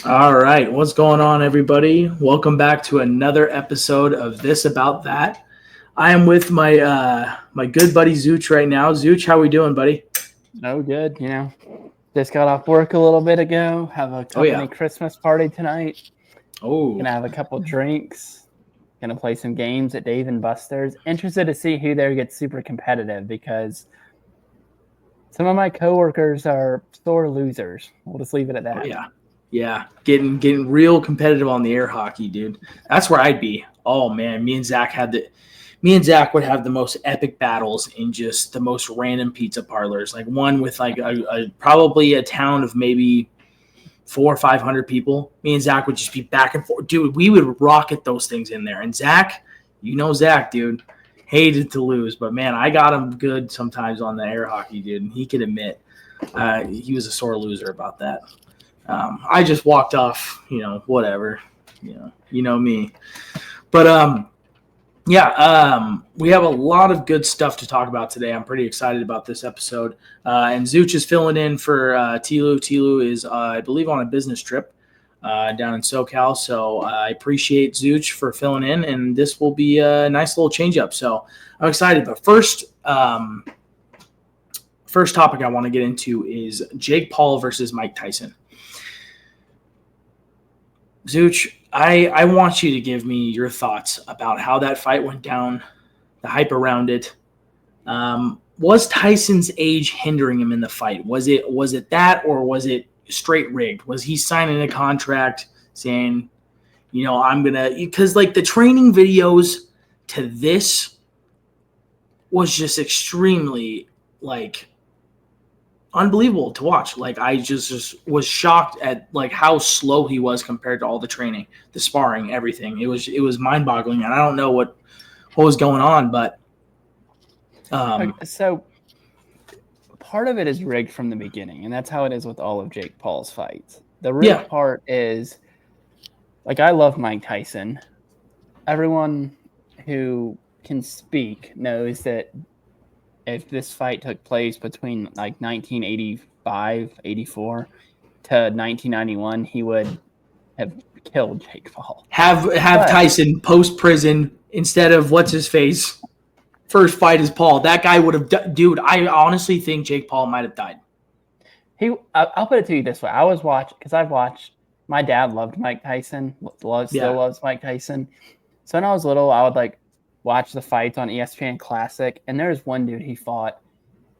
All right, what's going on, everybody? Welcome back to another episode of This About That. I am with my good buddy Zooch right now. Zooch, how we doing, buddy? Oh, good. Just got off work a little bit ago. Have a Oh yeah. company Christmas party tonight. Oh, Gonna have a couple drinks. Gonna play some games at Dave and Buster's. Interested to see who there gets super competitive because some of my coworkers are sore losers. We'll just leave it at that. oh yeah, yeah. Getting real competitive on the air hockey, dude. That's where I'd be. Oh man, me and Zach would have the most epic battles in just the most random pizza parlors. Like one with like probably a town of maybe 400 or 500 people. Me and Zach would just be back and forth. Dude, we would rocket those things in there. And Zach, Zach, dude, hated to lose. But, man, I got him good sometimes on the air hockey, dude. And he could admit he was a sore loser about that. I just walked off, whatever. You know me. But, we have a lot of good stuff to talk about today. I'm pretty excited about this episode. And Zooch is filling in for Tilu. Tilu is, I believe, on a business trip down in SoCal. So I appreciate Zooch for filling in, and this will be a nice little change up. So I'm excited. But first topic I want to get into is Jake Paul versus Mike Tyson. Zooch, I want you to give me your thoughts about how that fight went down, the hype around it. Was Tyson's age hindering him in the fight? Was it that, or was it straight rigged? Was he signing a contract saying, I'm going to – because, like, the training videos to this was just extremely, like – unbelievable to watch. Like, I just was shocked at like how slow he was compared to all the training, the sparring, everything. It was mind-boggling, and I don't know what was going on, but so part of it is rigged from the beginning, and that's how it is with all of Jake Paul's fights. The rigged part is, like, I love Mike Tyson. Everyone who can speak knows that if this fight took place between like 1985, 84 to 1991, he would have killed Jake Paul. Have Tyson post prison instead of what's his face first fight is Paul. That guy would have, dude. I honestly think Jake Paul might have died. I'll put it to you this way: I've watched. My dad loved Mike Tyson. Still loves Mike Tyson. So when I was little, I would like watch the fights on ESPN Classic, and there's one dude he fought,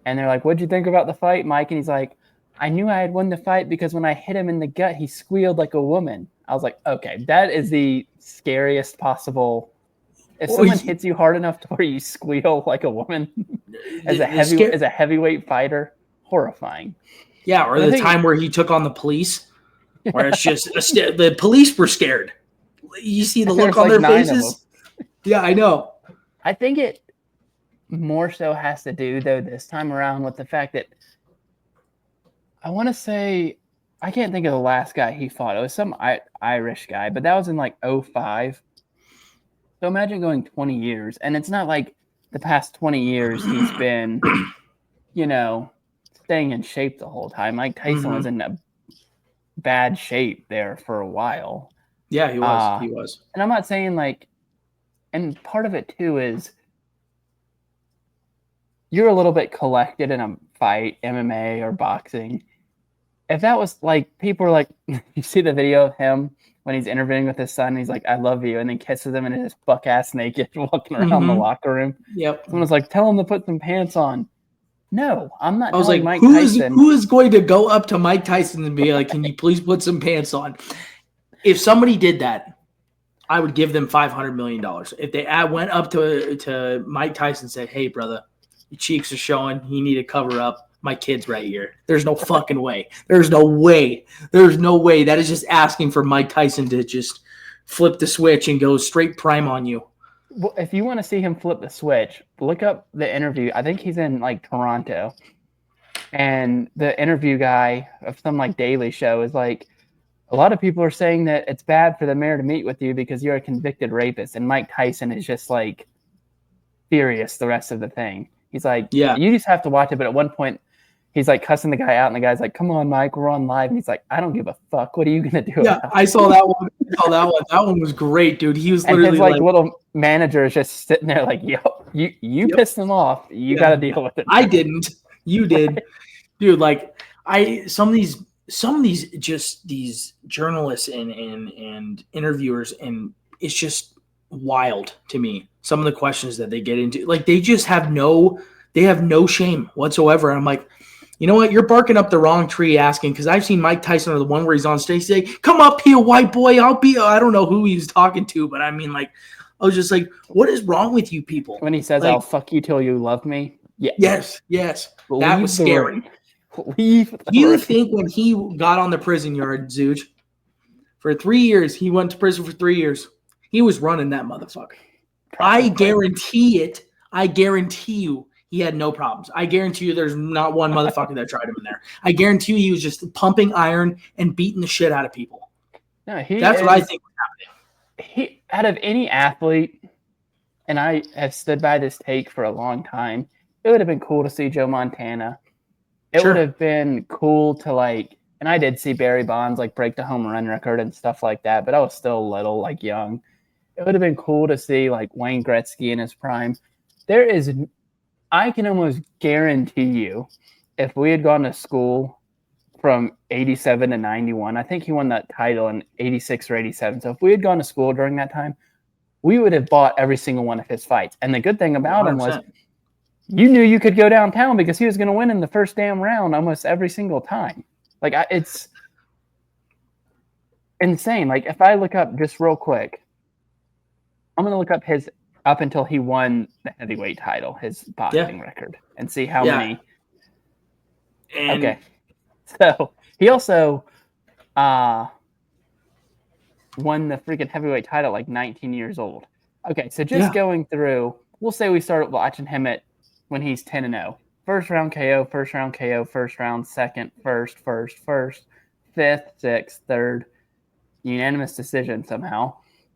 and they're like, "What'd you think about the fight, Mike?" And he's like, "I knew I had won the fight because when I hit him in the gut, he squealed like a woman." I was like, "Okay, that is the scariest possible. If someone hits you hard enough to where you squeal like a woman as a heavyweight fighter, horrifying." Yeah, or the time where he took on the police, where it's just the police were scared. You see the look on their faces. Yeah, I know. I think it more so has to do, though, this time around with the fact that I want to say, I can't think of the last guy he fought. It was some Irish guy, but that was in like 2005. So imagine going 20 years, and it's not like the past 20 years he's been, staying in shape the whole time. Mike Tyson was in a bad shape there for a while. Yeah, he was. He was. And I'm not saying like, and part of it, too, is you're a little bit collected in a fight, MMA or boxing. If that was like, people are like, you see the video of him when he's interviewing with his son, and he's like, "I love you," and then kisses him and is buck-ass naked walking around the locker room. Yep. Someone's like, "Tell him to put some pants on." No, I'm not. I was like, Mike Tyson. Who is going to go up to Mike Tyson and be like, "Can you please put some pants on?" If somebody did that, I would give them $500 million. If they went up to Mike Tyson and said, "Hey, brother, your cheeks are showing. You need to cover up. My kid's right here." There's no fucking way. There's no way. There's no way. That is just asking for Mike Tyson to just flip the switch and go straight prime on you. Well, if you want to see him flip the switch, look up the interview. I think he's in like Toronto. And the interview guy of some like daily show is like, a lot of people are saying that it's bad for the mayor to meet with you because you're a convicted rapist. And Mike Tyson is just like furious the rest of the thing. He's like, you just have to watch it. But at one point, he's like cussing the guy out, and the guy's like, "Come on, Mike, we're on live." And he's like, "I don't give a fuck. What are you gonna do?" Yeah, I saw that one. That one was great, dude. He was literally and his like little manager is just sitting there like, "Yo, you pissed him off. You got to deal with it." I didn't. You did, dude. Like some of these just these journalists and interviewers, and it's just wild to me. Some of the questions that they get into, like they just have no shame whatsoever. And I'm like, you know what? You're barking up the wrong tree asking, because I've seen Mike Tyson or the one where he's on stage say, "Come up here, white boy. I don't know who he was talking to, but I mean, like, I was just like, what is wrong with you people? When he says, like, "I'll fuck you till you love me." Yeah. Yes. That was scary. You think when he got on the prison yard, Zooch, for 3 years, he went to prison for 3 years. He was running that motherfucker. I guarantee it. I guarantee you he had no problems. I guarantee you there's not one motherfucker that tried him in there. I guarantee you he was just pumping iron and beating the shit out of people. No, that's what I think was happening. Out of any athlete, and I have stood by this take for a long time, it would have been cool to see Joe Montana. It would have been cool to and I did see Barry Bonds break the home run record and stuff like that, but I was still little, young. It would have been cool to see Wayne Gretzky in his prime. I can almost guarantee you, if we had gone to school from 87 to 91, I think he won that title in 86 or 87. So if we had gone to school during that time, we would have bought every single one of his fights. And the good thing about 100%. Him was you knew you could go downtown because he was going to win in the first damn round almost every single time. It's insane. If I look up just real quick, I'm going to look up his up until he won the heavyweight title, his boxing record, and see how many. Okay. So he also won the freaking heavyweight title 19 years old. Okay, so just going through, we'll say we started watching him when he's 10-0. First round KO, first round, second, first, fifth, sixth, third, unanimous decision somehow.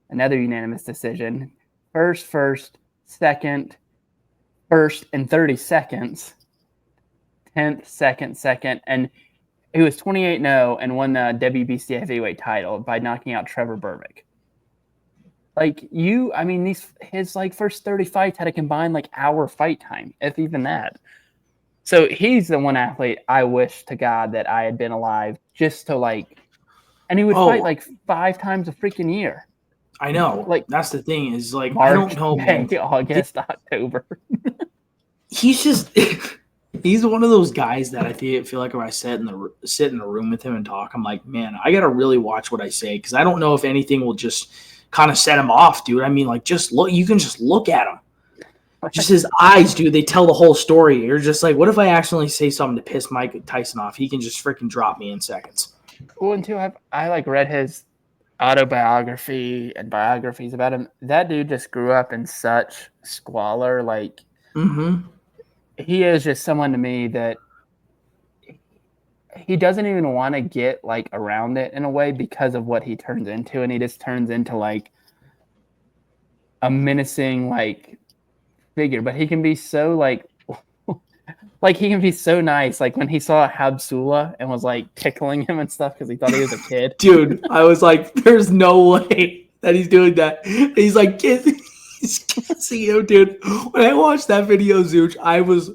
Another unanimous decision. First, second, first in 30 seconds. 10th, second, and he was 28-0 and won the WBC heavyweight title by knocking out Trevor Berbick. His first 30 fights had a combined hour fight time, if even that. So he's the one athlete I wish to God that I had been alive just to and he would fight 5 times a freaking year. I know. That's the thing is March, I don't know, May, August, October. He's just he's one of those guys that I feel like if I sit in the room with him and talk, I'm like, man, I gotta really watch what I say, because I don't know if anything will just kind of set him off, dude. I mean, just look. You can just look at him. Just his eyes, dude. They tell the whole story. You're just like, what if I accidentally say something to piss Mike Tyson off? He can just freaking drop me in seconds. Well, and two, I read his autobiography and biographies about him. That dude just grew up in such squalor. He is just someone to me that he doesn't even want to get around it in a way because of what he turns into, and he just turns into a menacing figure. But he can be so he can be so nice. When he saw Habsula and was tickling him and stuff because he thought he was a kid. Dude, I was like, there's no way that he's doing that. He's he's kissing him, dude. When I watched that video, Zooch, I was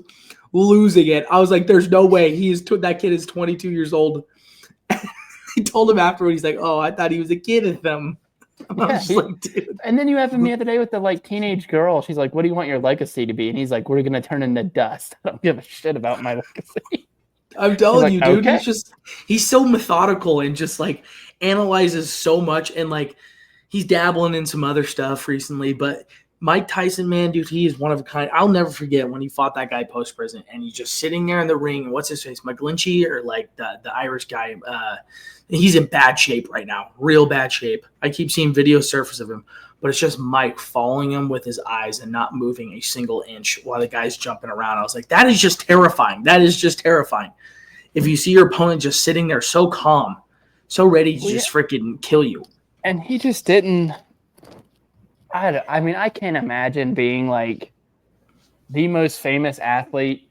losing it. I was like, there's no way. That kid is 22 years old. He told him afterward, he's like, oh, I thought he was a kid with them. Dude. And then you have him the other day with the teenage girl. She's like, what do you want your legacy to be? And he's like, we're going to turn into dust. I don't give a shit about my legacy. I'm telling you, dude, okay. He's so methodical and just analyzes so much, and he's dabbling in some other stuff recently, but Mike Tyson, man, dude, he is one of a kind. I'll never forget when he fought that guy post-prison, and he's just sitting there in the ring, and what's his face, McGlinchey, or the Irish guy, he's in bad shape right now, real bad shape. I keep seeing video surface of him, but it's just Mike following him with his eyes and not moving a single inch while the guy's jumping around. I was like, that is just terrifying. That is just terrifying. If you see your opponent just sitting there so calm, so ready to just freaking kill you. And he just didn't. I can't imagine being the most famous athlete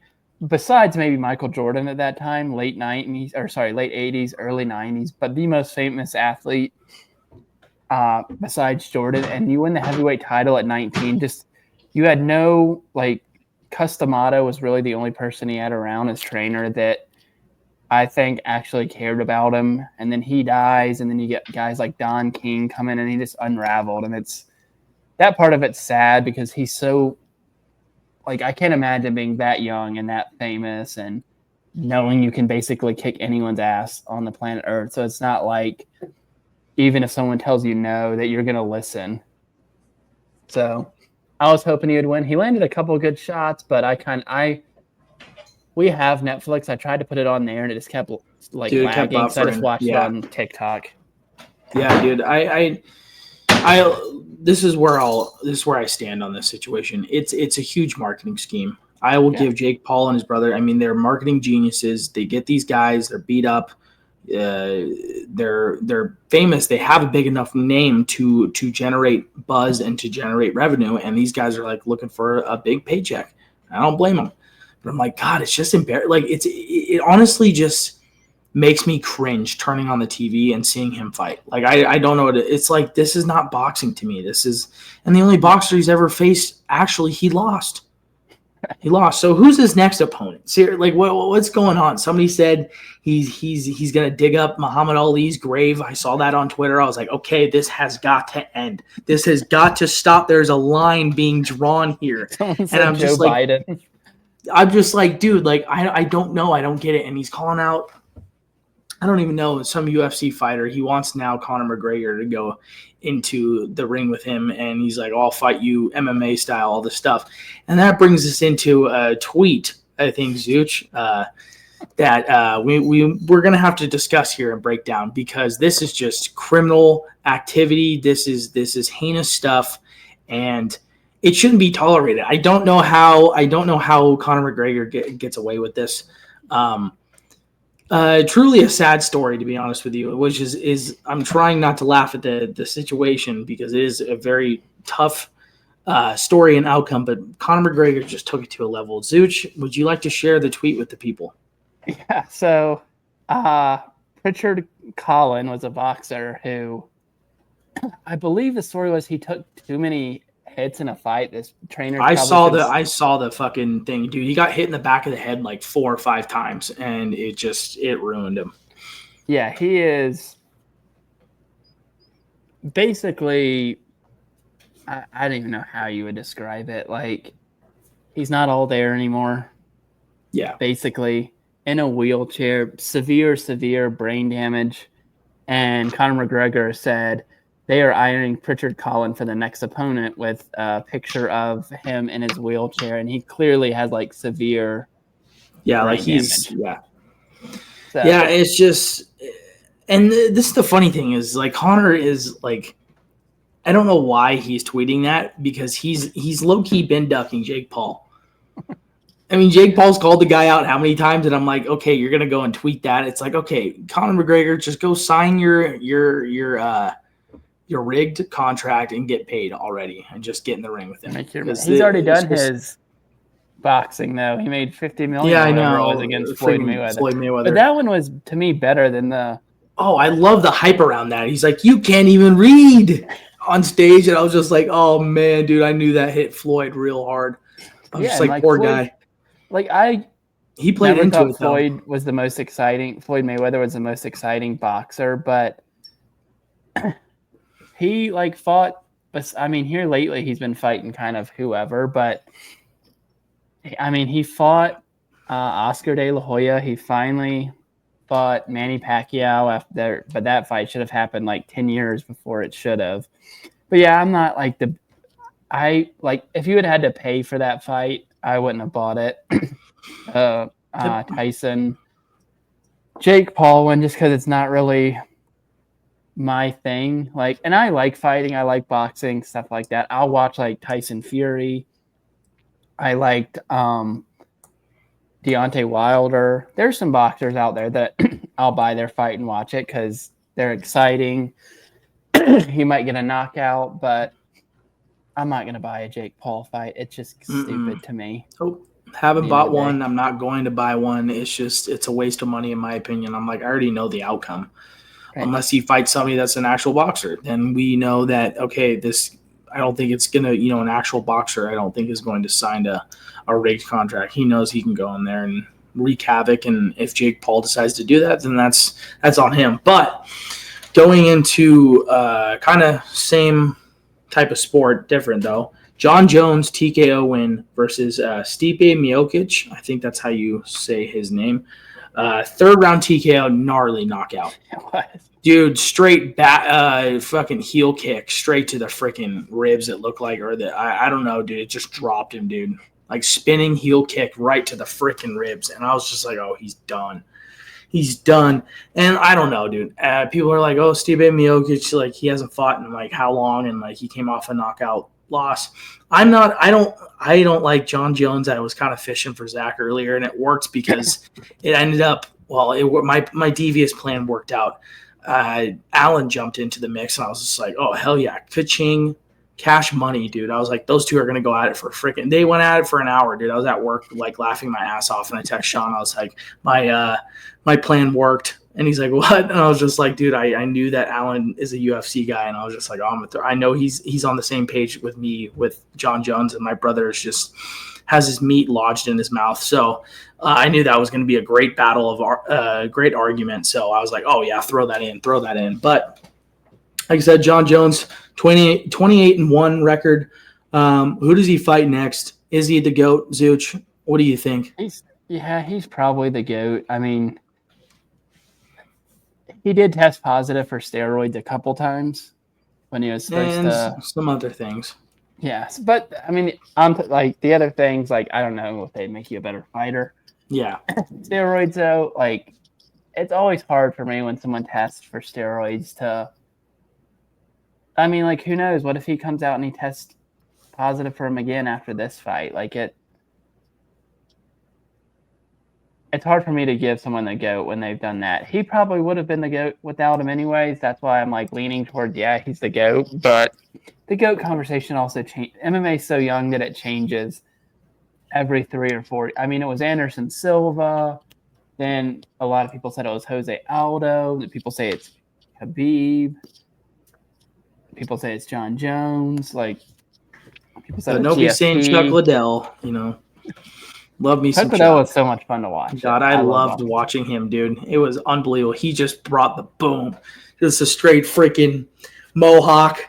besides maybe Michael Jordan at that time, late 80s, early 90s, but the most famous athlete besides Jordan. And you win the heavyweight title at 19. Just you had no Cus D'Amato was really the only person he had around as trainer that I think actually cared about him. And then he dies, and then you get guys like Don King come in, and he just unraveled. And it's that part of it's sad because he's so I can't imagine being that young and that famous and knowing you can basically kick anyone's ass on the planet Earth. So it's not like even if someone tells you no, that you're going to listen. So I was hoping he would win. He landed a couple of good shots, but we have Netflix. I tried to put it on there, and it just kept lagging. So I just watched it on TikTok. Yeah, dude. This is where I stand on this situation. It's a huge marketing scheme. I will give Jake Paul and his brother. I mean, they're marketing geniuses. They get these guys. They're beat up. They're famous. They have a big enough name to generate buzz and to generate revenue. And these guys are looking for a big paycheck. I don't blame them. But I'm like, God, it's just embarrassing. It honestly just makes me cringe turning on the TV and seeing him fight. I don't know what it's like. This is not boxing to me. And the only boxer he's ever faced, actually, he lost. He lost. So who's his next opponent? What's going on? Somebody said he's gonna dig up Muhammad Ali's grave. I saw that on Twitter. I was like, okay, this has got to end. This has got to stop. There's a line being drawn here. Someone said I'm Joe Biden. I'm just like, dude, I don't know. I don't get it. And he's calling out, I don't even know, some UFC fighter. He wants now Conor McGregor to go into the ring with him. And he's like, I'll fight you MMA style, all this stuff. And that brings us into a tweet, I think, Zuch, that we're going to have to discuss here and break down, because this is just criminal activity. This is heinous stuff. And it shouldn't be tolerated. I don't know how Conor McGregor gets away with this. Truly a sad story, to be honest with you, which is I'm trying not to laugh at the situation, because it is a very tough story and outcome, but Conor McGregor just took it to a level. Zuch, would you like to share the tweet with the people? Yeah, so Richard Collin was a boxer who, I believe the story was he took too many hits in a fight. This trainer, I saw the fucking thing, dude. He got hit in the back of the head 4 or 5 times, and it ruined him. Yeah, he is basically, I don't even know how you would describe it. He's not all there anymore. Yeah, basically in a wheelchair, severe brain damage. And Conor McGregor said they are eyeing Richard Collin for the next opponent with a picture of him in his wheelchair, and he clearly has severe brain damage. So, it's just, and this is the funny thing is Conor is I don't know why he's tweeting that, because he's low key been ducking Jake Paul. I mean, Jake Paul's called the guy out how many times, and I'm like, okay, you're gonna go and tweet that. It's like, okay, Conor McGregor, just go sign your rigged contract and get paid already, and just get in the ring with him. He's already done his boxing though. He made $50 million. Yeah, I know. It was against Floyd Mayweather. But that one was, to me, better than the. Oh, I love the hype around that. He's like, you can't even read on stage, and I was just like, oh man, dude, I knew that hit Floyd real hard. I'm just poor Floyd, guy. He played into it. Floyd was the most exciting. Floyd Mayweather was the most exciting boxer, but he fought. But I mean, here lately he's been fighting kind of whoever. But I mean, he fought Oscar De La Hoya. He finally fought Manny Pacquiao after, but that fight should have happened 10 years before it should have. But yeah, I'm not if you had to pay for that fight, I wouldn't have bought it. Tyson, Jake Paul one, just because it's not really my thing. And I like fighting, I like boxing, stuff like that. I'll watch Tyson Fury. I liked Deontay Wilder. There's some boxers out there that I'll buy their fight and watch it because they're exciting. He might get a knockout, but I'm not going to buy a Jake Paul fight. It's just stupid to me. Oh, Haven't the end of bought the day. one. I'm not going to buy one. It's a waste of money in my opinion. I'm like, I already know the outcome. Right. Unless he fights somebody that's an actual boxer, then we know that, okay, I don't think it's going to, an actual boxer, I don't think is going to sign a rigged contract. He knows he can go in there and wreak havoc. And if Jake Paul decides to do that, then that's on him. But going into kind of same type of sport, different though. John Jones TKO win versus Stipe Miocic. I think that's how you say his name. Third round TKO, gnarly knockout. Dude, straight fucking heel kick straight to the freaking ribs. It looked like, or I don't know, dude. It just dropped him, dude. Like spinning heel kick right to the freaking ribs, and I was just like, oh, he's done. He's done. And I don't know, dude. People are like, oh, Stipe Miocic, like he hasn't fought in like how long, and like he came off a knockout loss. I don't like John Jones. I was kind of fishing for Zach earlier, and it worked because it ended up my devious plan worked out. Allen jumped into the mix, and I was just like, oh hell yeah, ka-ching, cash money, dude. I was like, those two are gonna go at it for freaking. They went at it for an hour, dude. I was at work like laughing my ass off, and I text Sean. I was like, my plan worked. And he's like, what? And I was just like, dude, I knew that Allen is a UFC guy. And I was just like, oh, I know he's on the same page with me, with John Jones. And my brother is just has his meat lodged in his mouth. So I knew that was going to be a great battle of great argument. So I was like, oh, yeah, throw that in. But like I said, John Jones, 28-1 record. Who does he fight next? Is he the GOAT, Zuch? What do you think? He's probably the GOAT. I mean, he did test positive for steroids a couple times when he was supposed to. Some other things. Yes, but I mean, like the other things, like I don't know if they make you a better fighter. Yeah. Steroids, though, like it's always hard for me when someone tests for steroids to. I mean, like who knows? What if he comes out and he tests positive for him again after this fight? Like it's hard for me to give someone the GOAT when they've done that. He probably would have been the GOAT without him anyways. That's why I'm like leaning toward, yeah, he's the GOAT. But the GOAT conversation also changed. MMA is so young that it changes every 3 or 4. I mean, it was Anderson Silva. Then a lot of people said it was Jose Aldo. People say it's Khabib. People say it's John Jones. Like people said, nobody's saying Chuck Liddell. Love me some Chuck. That was so much fun to watch. God, I loved watching him, dude. It was unbelievable. He just brought the boom. Just a straight freaking mohawk.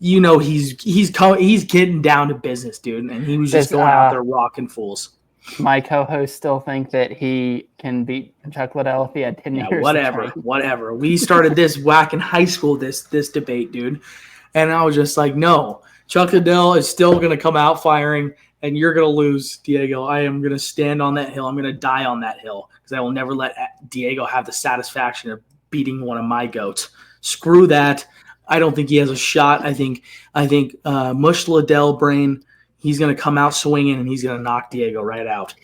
He's getting down to business, dude. And he was just going out there rocking fools. My co-hosts still think that he can beat Chuck Liddell if he had 10 years. Whatever. We started this whack in high school, this debate, dude. And I was just like, no, Chuck Liddell is still going to come out firing. And you're going to lose, Diego. I am going to stand on that hill. I'm going to die on that hill because I will never let Diego have the satisfaction of beating one of my GOATs. Screw that. I don't think he has a shot. I think Mush Liddell brain, he's going to come out swinging and he's going to knock Diego right out.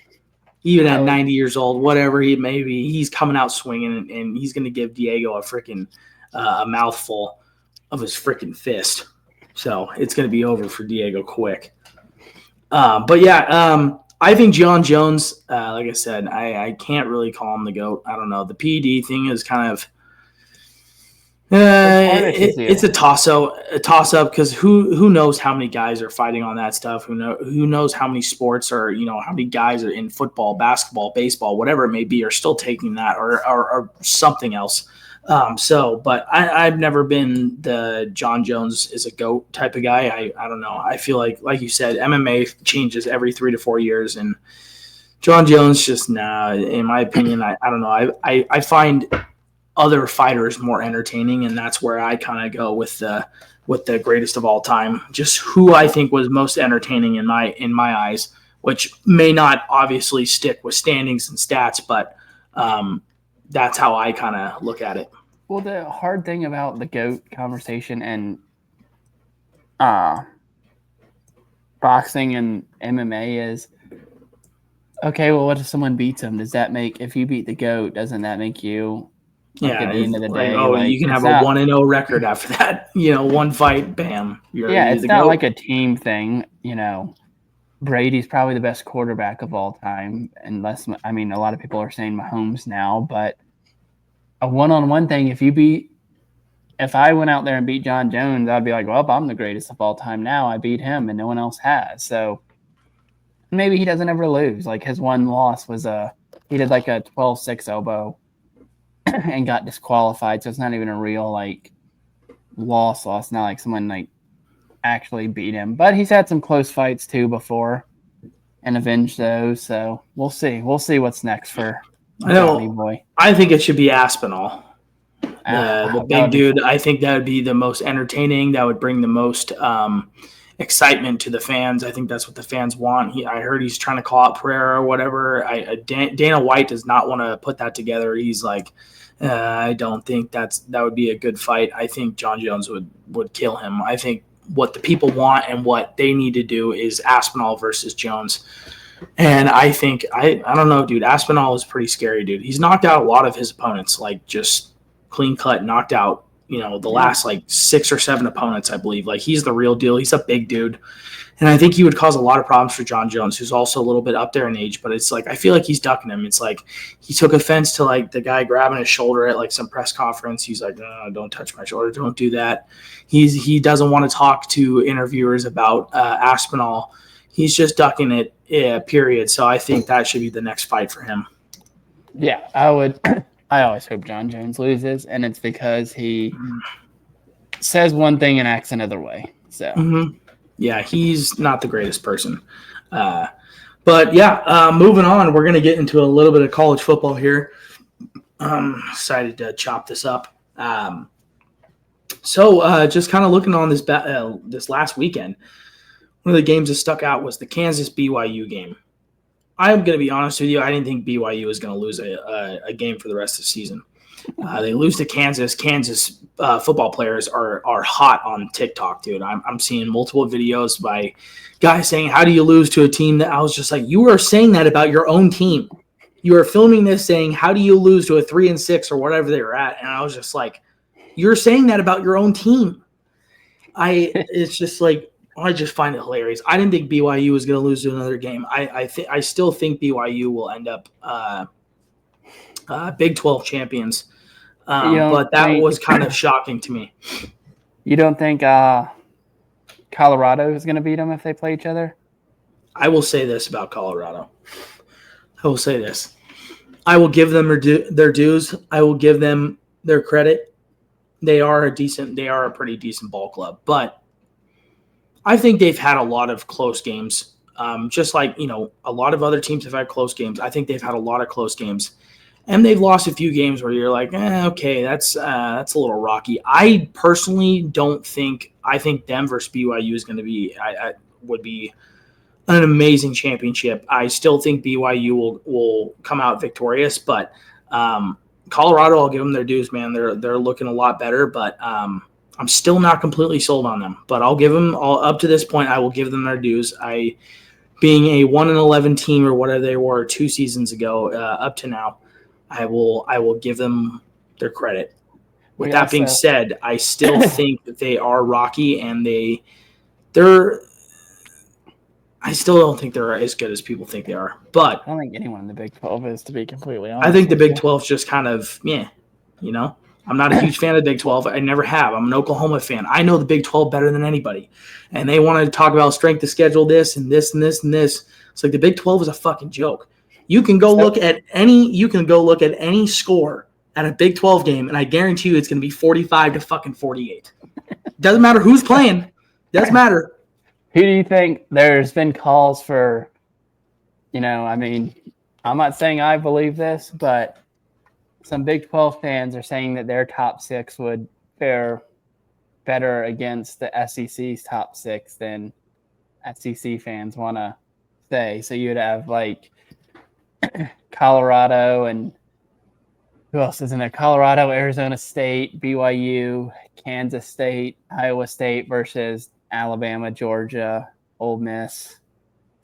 Even at 90 years old, whatever he may be, he's coming out swinging and he's going to give Diego a freaking a mouthful of his freaking fist. So it's going to be over for Diego quick. But yeah, I think John Jones, like I said, I can't really call him the GOAT. I don't know. The PED thing is kind of it's a toss-up because who knows how many guys are fighting on that stuff? Who knows how many sports are, how many guys are in football, basketball, baseball, whatever it may be, are still taking that or something else. But I've never been the John Jones is a GOAT type of guy. I don't know. I feel like you said, MMA changes every 3 to 4 years, and John Jones just in my opinion, I don't know. I find other fighters more entertaining, and that's where I kind of go with the greatest of all time. Just who I think was most entertaining in my eyes, which may not obviously stick with standings and stats, but that's how I kind of look at it. Well, the hard thing about the GOAT conversation and boxing and MMA is, okay, well, what if someone beats him? Does that make, if you beat the GOAT, doesn't that make you, at the end of the day? You can have a 1-0 record after that. One fight, bam. It's not like a team thing, Brady's probably the best quarterback of all time, unless a lot of people are saying Mahomes now, but a one-on-one thing, if I went out there and beat John Jones, I'd be like, well, I'm the greatest of all time now. I beat him and no one else has. So maybe he doesn't ever lose. Like his one loss was he did like a 12-6 elbow and got disqualified. So it's not even a real like loss. Not like someone like actually beat him. But he's had some close fights too before and avenged those. So we'll see. We'll see what's next for Johnny Boy. I think it should be Aspinall. The big dude. I think that would be the most entertaining. That would bring the most excitement to the fans. I think that's what the fans want. I heard he's trying to call out Pereira or whatever. Dana White does not want to put that together. He's like, I don't think that would be a good fight. I think John Jones would kill him. I think what the people want and what they need to do is Aspinall versus Jones. And I think I don't know, dude. Aspinall is pretty scary, dude. He's knocked out a lot of his opponents, like just clean cut, knocked out, the last like 6 or 7 opponents, I believe. Like he's the real deal. He's a big dude. And I think he would cause a lot of problems for John Jones, who's also a little bit up there in age, but it's like, I feel like he's ducking him. It's like he took offense to like the guy grabbing his shoulder at like some press conference. He's like, no, don't touch my shoulder. Don't do that. He doesn't want to talk to interviewers about Aspinall. He's just ducking it, period. So I think that should be the next fight for him. Yeah, I would. I always hope John Jones loses, and it's because he says one thing and acts another way. So, yeah, he's not the greatest person. But yeah, moving on, we're going to get into a little bit of college football here. Decided to chop this up. So just kind of looking on this last weekend, one of the games that stuck out was the Kansas BYU game. I'm going to be honest with you. I didn't think BYU was going to lose a game for the rest of the season. They lose to Kansas. Kansas football players are hot on TikTok, dude. I'm seeing multiple videos by guys saying, how do you lose to a team that I was just like, you are saying that about your own team. You are filming this saying, how do you lose to a 3-6 or whatever they were at? And I was just like, you're saying that about your own team. It's just like, I just find it hilarious. I didn't think BYU was going to lose to another game. I still think BYU will end up Big 12 champions. But that was kind of shocking to me. You don't think Colorado is going to beat them if they play each other? I will say this about Colorado. I will say this. I will give them their dues. I will give them their credit. They are a pretty decent ball club, but I think they've had a lot of close games. Just like, a lot of other teams have had close games. I think they've had a lot of close games. And they've lost a few games where you're like, okay, that's a little rocky. I personally don't think – I think them versus BYU is going to be would be an amazing championship. I still think BYU will come out victorious, but Colorado, I'll give them their dues, man. They're looking a lot better, but I'm still not completely sold on them. But I'll give them up to this point. I will give them their dues. Being a 1-11 team or whatever they were 2 seasons ago, up to now, I will give them their credit. With that being said, I still think that they are rocky, and they're. I still don't think they're as good as people think they are. But I don't think anyone in the Big 12 is, to be completely honest. I think the Big 12 is just kind of I'm not a huge fan of the Big 12. I never have. I'm an Oklahoma fan. I know the Big 12 better than anybody. And they want to talk about strength of schedule, this and this and this and this. It's like the Big 12 is a fucking joke. You can go look at any score at a Big 12 game, and I guarantee you it's going to be 45 to fucking 48. Doesn't matter who's playing. Doesn't matter. Who do you think there's been calls for, I'm not saying I believe this, but some Big 12 fans are saying that their top 6 would fare better against the SEC's top 6 than SEC fans want to say. So you'd have like Colorado and who else is in there? Colorado, Arizona State, BYU, Kansas State, Iowa State versus Alabama, Georgia, Ole Miss,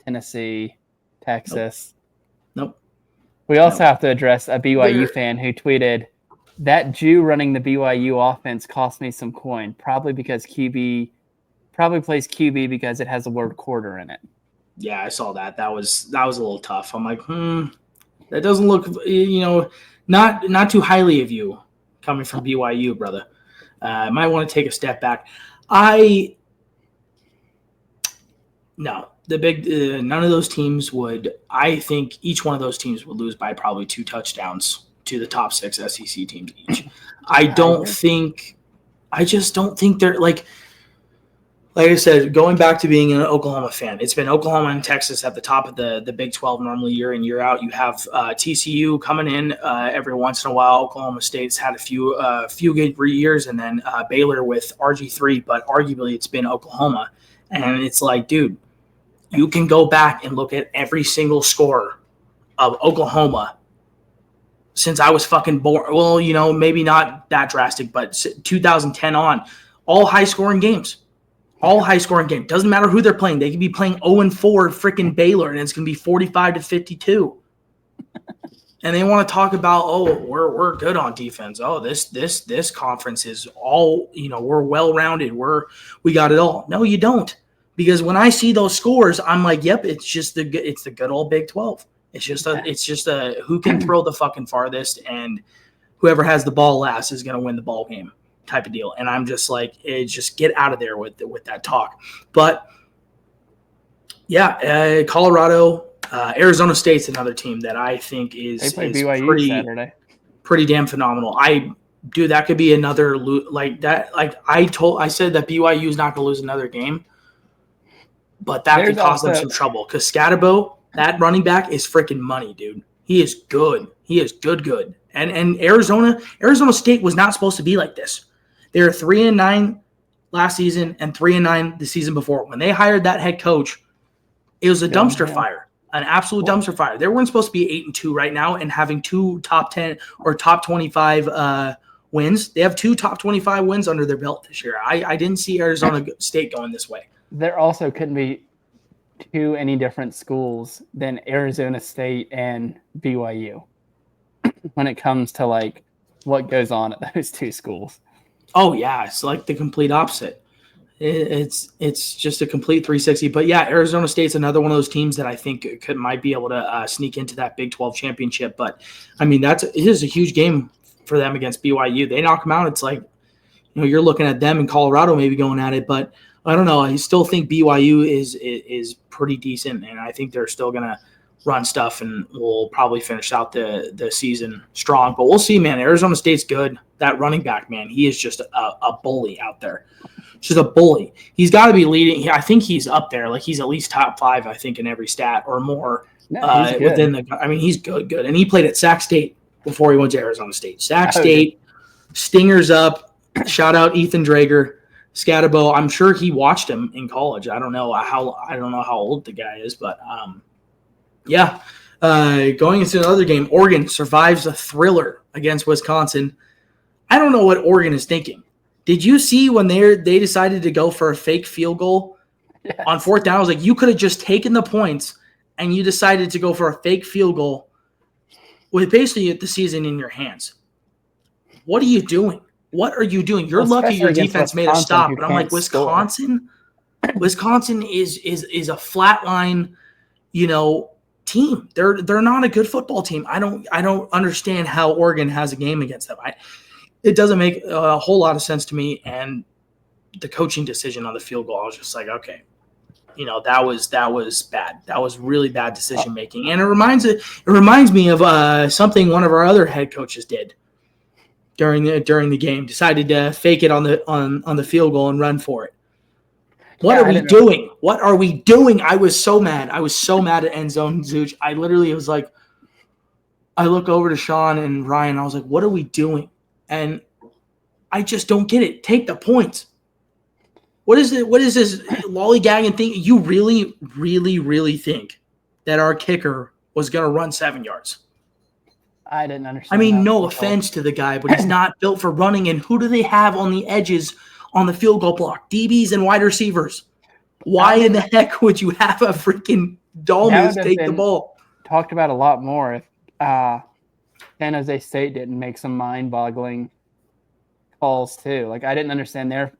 Tennessee, Texas. Nope. We also have to address a BYU fan who tweeted, that Jew running the BYU offense cost me some coin, probably plays QB because it has the word quarter in it. Yeah, I saw that. That was a little tough. I'm like, that doesn't look, not too highly of you coming from BYU, brother. I might want to take a step back. No, none of those teams would. I think each one of those teams would lose by probably 2 touchdowns to the top 6 SEC teams each. I just don't think they're like I said, going back to being an Oklahoma fan, it's been Oklahoma and Texas at the top of the Big 12 normally year in, year out. You have TCU coming in every once in a while. Oklahoma State's had a few good years, and then Baylor with RG3, but arguably it's been Oklahoma. And it's like, dude, you can go back and look at every single score of Oklahoma since I was fucking born. Well, maybe not that drastic, but 2010 on, all high-scoring games. All high-scoring game. Doesn't matter who they're playing. They could be playing 0-4 freaking Baylor, and it's going to be 45-52. And they want to talk about, we're good on defense. Oh, this conference is all, we're well-rounded. We got it all. No, you don't. Because when I see those scores, I'm like, yep, it's the good old Big 12. It's just a who can throw the fucking farthest, and whoever has the ball last is going to win the ball game type of deal. And I'm just like, just get out of there with that talk. But yeah, Colorado, Arizona State's another team that I think is BYU pretty damn phenomenal. That could be another like that. Like I said that BYU is not going to lose another game. But that could cause them some trouble because Scatterbo, that running back, is freaking money, dude. He is good. He is good. And Arizona State was not supposed to be like this. They were 3-9 last season and 3-9 the season before. When they hired that head coach, it was a dumpster fire, an absolute dumpster fire. They weren't supposed to be 8-2 right now and having 2 top 10 or top 25 wins. They have 2 top 25 wins under their belt this year. I didn't see Arizona State going this way. There also couldn't be 2 any different schools than Arizona State and BYU when it comes to like what goes on at those 2 schools. Oh yeah, it's like the complete opposite. It's just a complete 360. But yeah, Arizona State's another one of those teams that I think might be able to sneak into that Big 12 championship. But I mean, it is a huge game for them against BYU. They knock them out. It's like, you're looking at them in Colorado maybe going at it, but I don't know. I still think BYU is pretty decent, and I think they're still gonna run stuff, and we'll probably finish out the season strong. But we'll see, man. Arizona State's good. That running back, man, he is just a bully out there. Just a bully. He's got to be leading. I think he's up there. Like, he's at least top 5, I think, in every stat or more. He's good. He's good. And he played at Sac State before he went to Arizona State. Sac State, Stingers up. Shout out Ethan Drager. Scatterbo, I'm sure he watched him in college. I don't know how old the guy is, but going into another game, Oregon survives a thriller against Wisconsin. I don't know what Oregon is thinking. Did you see when they decided to go for a fake field goal on 4th down? I was like, you could have just taken the points, and you decided to go for a fake field goal with basically the season in your hands. What are you doing? What are you doing? You're lucky your defense made a stop, but I'm like, Wisconsin is a flatline, team. They're not a good football team. I don't understand how Oregon has a game against them. It doesn't make a whole lot of sense to me. And the coaching decision on the field goal, I was just like, okay, that was bad. That was really bad decision making. And it reminds me of something one of our other head coaches did during the game. Decided to fake it on the field goal and run for it. What are we doing? What are we doing? I was so mad. I was so mad at End Zone Zooch. I literally was like, I look over to Sean and Ryan. I was like, what are we doing? And I just don't get it. Take the points. What is it? What is this lollygagging thing? You really, really, really think that our kicker was going to run 7 yards? I didn't understand. I mean, no offense to the guy, but he's not built for running. And who do they have on the edges on the field goal block? DBs and wide receivers. Why in the heck would you have a freaking Dolmus take the ball? Talked about a lot more if San Jose State didn't make some mind-boggling calls too. Like, I didn't understand their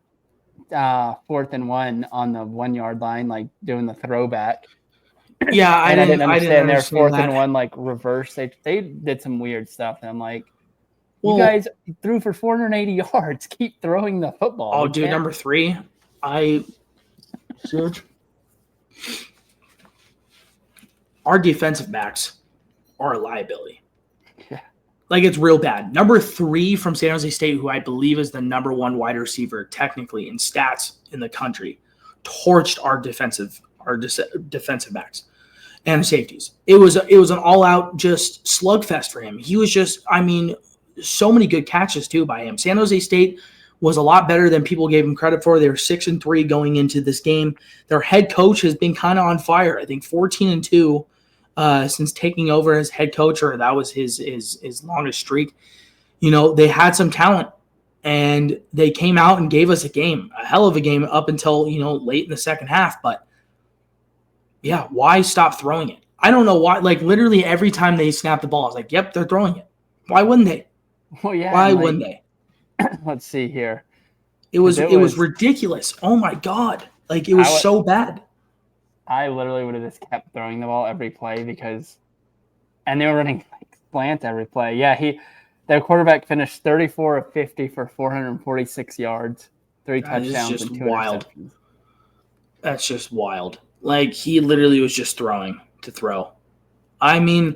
4th and 1 on the 1 yard line, like doing the throwback. Yeah, I didn't understand their understand 4th that. and 1 like reverse. They did some weird stuff, and I'm like, you Well, guys threw for 480 yards. Keep throwing the football. oh, dude, number 3, our defensive backs are a liability. Yeah. Like, it's real bad. Number 3 from San Jose State, who I believe is the number 1 wide receiver technically in stats in the country, torched our defensive backs and safeties. It was an all-out just slugfest for him. He was just, I mean, so many good catches too by him. San Jose State was a lot better than people gave him credit for. They were 6-3 going into this game. Their head coach has been kind of on fire. I think 14-2 since taking over as head coach, or that was his longest streak. You know, they had some talent, and they came out and gave us a hell of a game up until, you know, late in the second half. But yeah, why stop throwing it? I don't know why. Like, literally every time they snap the ball, I was like, yep, they're throwing it. Why wouldn't they? Well, yeah. Why wouldn't they? Let's see here. It was ridiculous. Oh my God. Like, it was so bad. I literally would have just kept throwing the ball every play and they were running like slant every play. Yeah, their quarterback finished 34 of 50 for 446 yards, 3 touchdowns, and 2 interceptions. That's just wild. Like, he literally was just throwing to throw. I mean,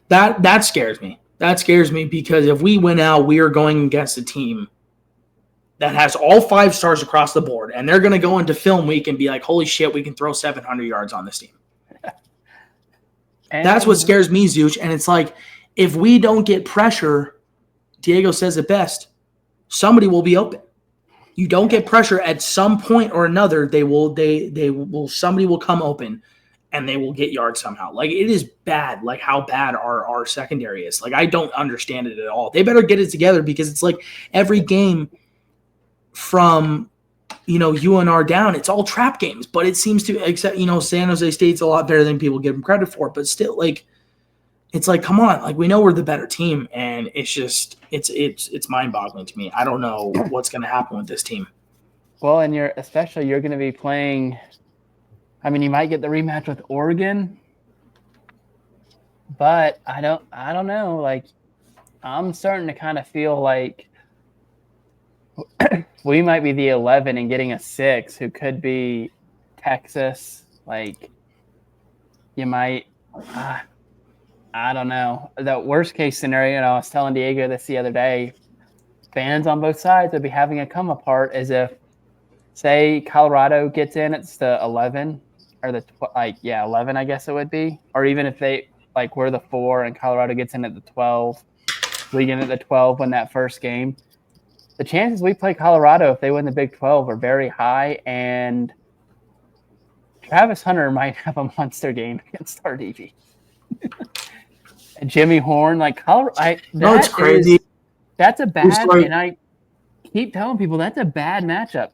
that scares me. That scares me because if we win out, we are going against a team that has all 5 stars across the board, and they're going to go into film week and be like, holy shit, we can throw 700 yards on this team. That's what scares me, Zooch. And it's like, if we don't get pressure, Diego says it best, somebody will be open. You don't get pressure at some point or another, somebody will come open and they will get yards somehow. Like, it is bad, like how bad our secondary is. Like, I don't understand it at all. They better get it together, because it's like every game from, you know, UNR down, it's all trap games, but it seems to, except, you know, San Jose State's a lot better than people give them credit for, but still, like, it's like, come on, like, we know we're the better team, and it's just, it's mind-boggling to me. I don't know what's going to happen with this team. Well, and you're going to be playing, I mean, you might get the rematch with Oregon, but I don't know. Like, I'm starting to kind of feel like we might be the 11 and getting a 6 who could be Texas. Like, you might, I don't know. The worst case scenario, and I was telling Diego this the other day, fans on both sides would be having a come apart as if, say, Colorado gets in, it's the 11 or the 11, I guess it would be. Or even if we're the 4 and Colorado gets in at the 12, we get in at the 12 win that first game. The chances we play Colorado if they win the Big 12 are very high, and Travis Hunter might have a monster game against our DB. And Jimmy Horn, like Colorado, it's crazy. That's a bad, and I keep telling people that's a bad matchup.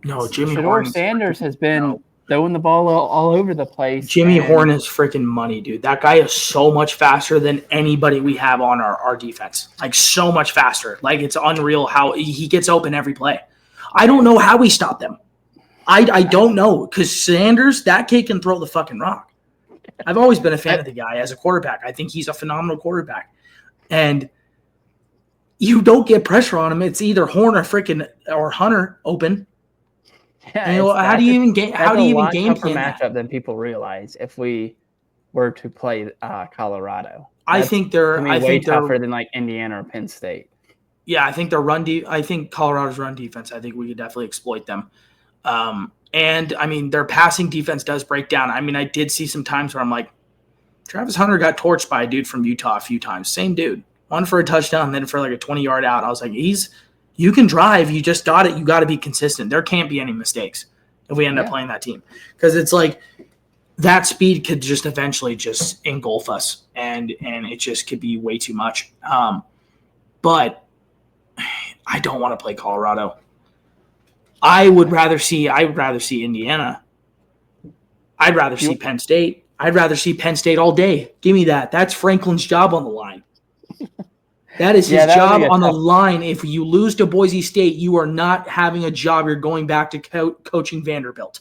No, Jimmy Shedeur Sanders has been throwing the ball all over the place. Jimmy Horn is freaking money, dude. That guy is so much faster than anybody we have on our defense. Like, so much faster. Like, it's unreal how he gets open every play. I don't know how we stop them. I don't know, because Sanders, that kid can throw the fucking rock. I've always been a fan of the guy as a quarterback. I think he's a phenomenal quarterback. And you don't get pressure on him. It's either Horn or Hunter open. Yeah, how do you even game plan matchup than people realize if we were to play Colorado? I think they're tougher than like Indiana or Penn State. Yeah, I think I think Colorado's run defense, I think we could definitely exploit them. And I mean, their passing defense does break down. I mean, I did see some times where I'm like, Travis Hunter got torched by a dude from Utah a few times. Same dude. One for a touchdown, then for like a 20-yard out. I was like, you can drive. You just got it. You got to be consistent. There can't be any mistakes if we end up playing that team. Because it's like that speed could just eventually just engulf us, and it just could be way too much. But I don't want to play Colorado. I would rather see Indiana. I'd rather see Penn State. I'd rather see Penn State all day. Give me that. That's Franklin's job on the line. That is his job on the line. If you lose to Boise State, you are not having a job. You're going back to coaching Vanderbilt.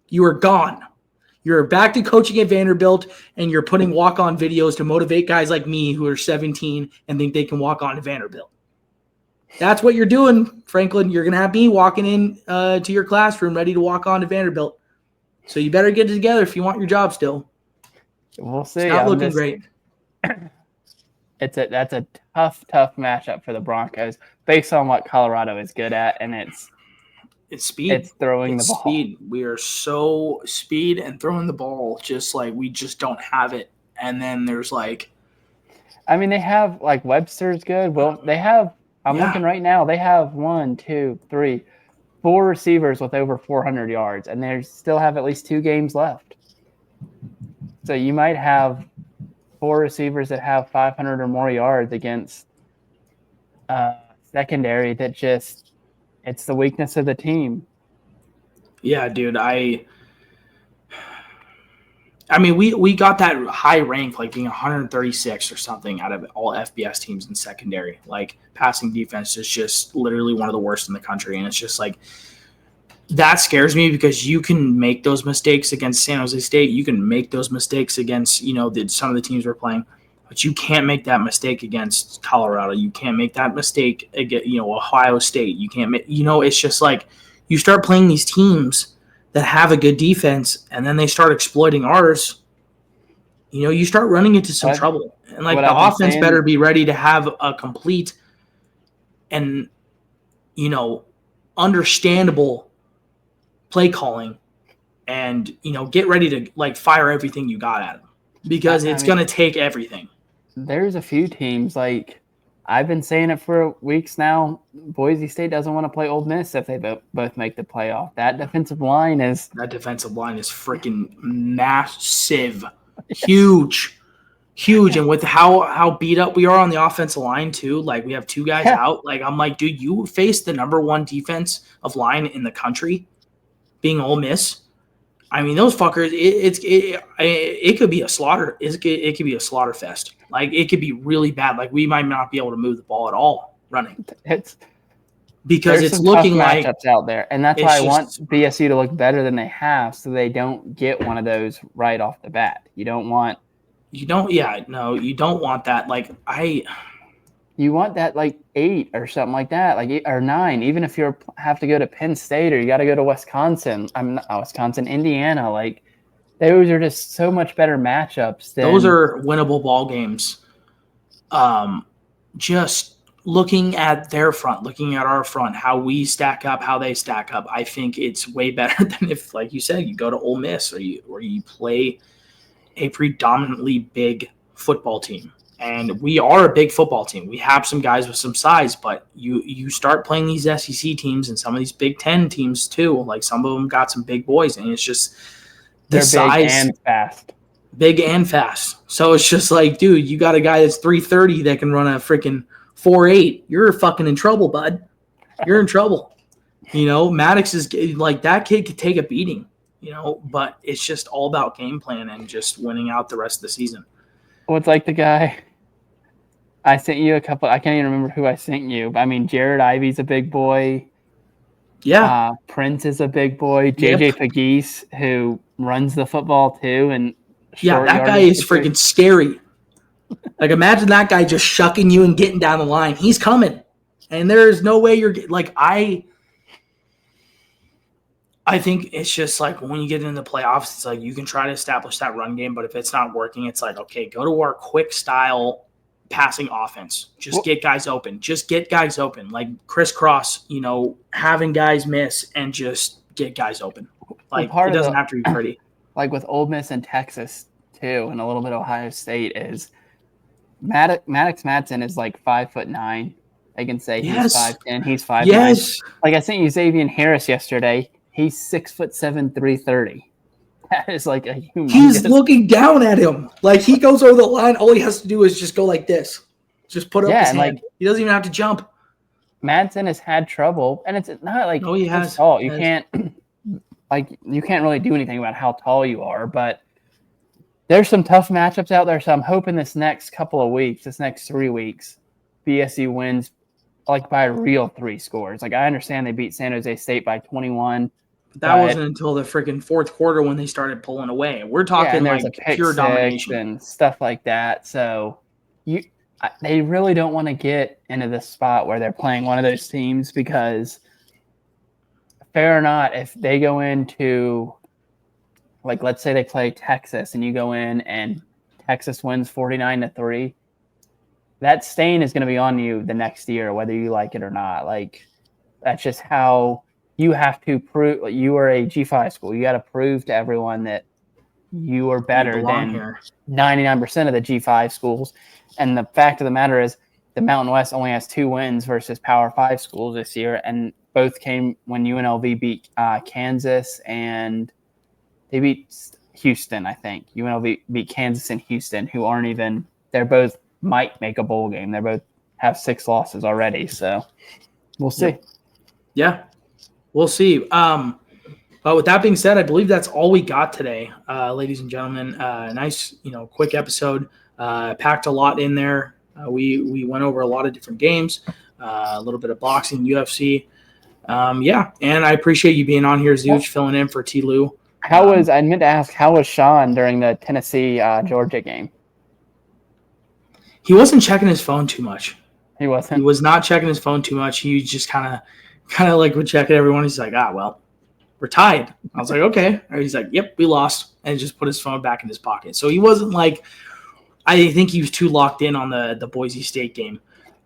You are gone. You're back to coaching at Vanderbilt, and you're putting walk-on videos to motivate guys like me who are 17 and think they can walk on to Vanderbilt. That's what you're doing, Franklin. You're going to have me walking in to your classroom ready to walk on to Vanderbilt. So you better get it together if you want your job still. We'll see. It's not looking great. That's a tough matchup for the Broncos based on what Colorado is good at, and it's speed. It's throwing the ball. Speed. We are so speed and throwing the ball, just like we just don't have it. And then there's like, I mean, they have like Webster's good. Well, they have. I'm looking right now. They have 1, 2, 3, 4 receivers with over 400 yards, and they still have at least 2 games left. So you might have 4 receivers that have 500 or more yards against secondary that just it's the weakness of the team. Yeah, dude. I mean, we got that high rank, like being 136 or something out of all FBS teams in secondary. Like passing defense is just literally one of the worst in the country. And it's just like, that scares me because you can make those mistakes against San Jose State. You can make those mistakes against, some of the teams we're playing, but you can't make that mistake against Colorado. You can't make that mistake against, Ohio State. You can't make, it's just like you start playing these teams that have a good defense, and then they start exploiting ours, you start running into some trouble. And like the offense better be ready to have a complete and, understandable play calling and, get ready to like fire everything you got at them because it's going to take everything. There's a few teams like I've been saying it for weeks now. Boise State doesn't want to play Ole Miss if they both make the playoff. That defensive line is freaking massive, huge. And with how beat up we are on the offensive line too, like we have 2 guys out. Like I'm like, dude, you face the number 1 defensive line in the country, being Ole Miss. I mean, those fuckers. It could be a slaughter. It could be a slaughter fest. Like it could be really bad. Like we might not be able to move the ball at all running. Because it's looking like matchups out there, and that's why I want BSU to look better than they have, so they don't get one of those right off the bat. You don't want that. Like you want that like 8 or something like that, like 8 or 9. Even if you have to go to Penn State or you got to go to Wisconsin, Indiana, like those are just so much better matchups. Those are winnable ball games. Just looking at their front, looking at our front, how we stack up, how they stack up, I think it's way better than if, like you said, you go to Ole Miss or you play a predominantly big football team. And we are a big football team. We have some guys with some size, but you start playing these SEC teams and some of these Big Ten teams too. Like some of them got some big boys, and it's just they're size, big and fast. Big and fast. So it's just like, dude, you got a guy that's 330 that can run a freaking 4.8. You're fucking in trouble, bud. You're in trouble. Maddox is like that kid could take a beating. But it's just all about game plan and just winning out the rest of the season. Well, it's like the guy I sent you a couple. I can't even remember who I sent you. I mean, Jared Ivey's a big boy. Yeah. Prince is a big boy. JJ Pegues, who runs the football too. And that guy is freaking scary. Like, imagine that guy just shucking you and getting down the line. He's coming. And there's no way you're – like, I think it's just like when you get into the playoffs, it's like you can try to establish that run game, but if it's not working, it's like, okay, go to our quick style passing offense. Just get guys open. Like crisscross, having guys miss and just get guys open. Like it doesn't have to be pretty. Like with Ole Miss and Texas too, and a little bit of Ohio State is Maddox Madsen is like 5'9". They can say he's 5'10", he's 5'9". Yes. Like I sent you Xavier Harris yesterday. He's 6'7", 330. That is like a humongous. He's looking down at him. Like he goes over the line. All he has to do is just go like this. Just put up his hand. Like, he doesn't even have to jump. Madsen has had trouble, and it's not like he has. Tall. You can't really do anything about how tall you are, but there's some tough matchups out there. So I'm hoping this next 3 weeks, BSU wins like by a real 3 scores. Like I understand they beat San Jose State by 21. But that wasn't until the freaking fourth quarter when they started pulling away. We're talking and there's like a pick pure six domination and stuff like that. So they really don't want to get into this spot where they're playing one of those teams because, fair or not, if they go into, like, let's say they play Texas and you go in and Texas wins 49-3, that stain is going to be on you the next year, whether you like it or not. Like, that's just how you have to prove. Like, you are a G5 school. You got to prove to everyone that you are better than here. 99% of the G5 schools. And the fact of the matter is the Mountain West only has 2 wins versus Power 5 schools this year, and both came when UNLV beat Kansas, and they beat Houston, I think. UNLV beat Kansas and Houston, who aren't even – they're both might make a bowl game. They both have 6 losses already, so we'll see. Yeah, we'll see. But with that being said, I believe that's all we got today, ladies and gentlemen. Nice, quick episode. Packed a lot in there. We went over a lot of different games, a little bit of boxing, UFC. And I appreciate you being on here, Zooch, filling in for T. Lou. I meant to ask, how was Sean during the Tennessee Georgia game? He wasn't checking his phone too much. He wasn't? He was not checking his phone too much. He just kind of like would check it everyone. He's like, well, we're tied. I was like, okay. And he's like, yep, we lost. And just put his phone back in his pocket. So he wasn't like, I think he was too locked in on the Boise State game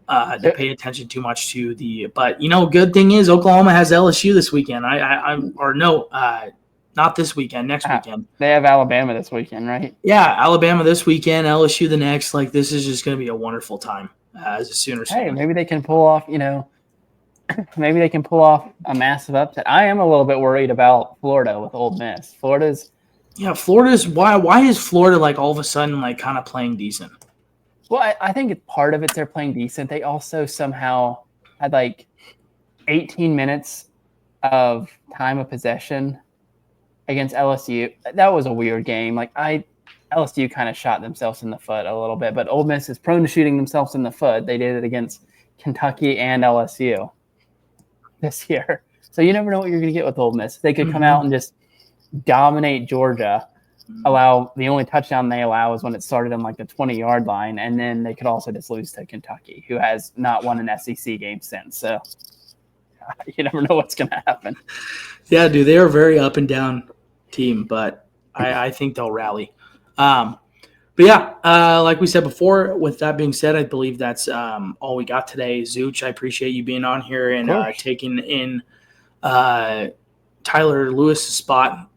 to pay attention too much to the. But good thing is Oklahoma has LSU this weekend. Not this weekend. Next weekend. They have Alabama this weekend, right? Yeah, Alabama this weekend. LSU the next. Like, this is just going to be a wonderful time as a Sooners fan. Hey, maybe they can pull off. Maybe they can pull off a massive upset. I am a little bit worried about Florida with Ole Miss. Florida's why is Florida like all of a sudden like kind of playing decent? Well, I think part of it they're playing decent. They also somehow had like 18 minutes of time of possession against LSU. That was a weird game. Like LSU kind of shot themselves in the foot a little bit, but Ole Miss is prone to shooting themselves in the foot. They did it against Kentucky and LSU this year. So you never know what you're going to get with Ole Miss. They could come out and just dominate Georgia, allow the only touchdown they allow is when it started on like the 20-yard line, and then they could also just lose to Kentucky, who has not won an SEC game since. So you never know what's going to happen. Yeah, dude, they are a very up and down team, but I think they'll rally. But yeah, like we said before, with that being said, I believe that's all we got today. Zooch, I appreciate you being on here and taking in Tyler Lewis's spot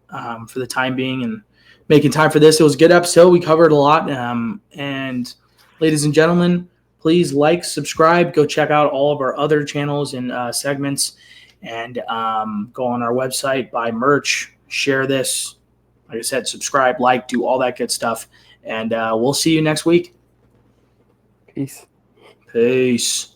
for the time being and making time for this. It was a good episode. We covered a lot. And ladies and gentlemen, please like, subscribe, go check out all of our other channels and segments, and go on our website, buy merch, share this. Like I said, subscribe, like, do all that good stuff. And we'll see you next week. Peace. Peace.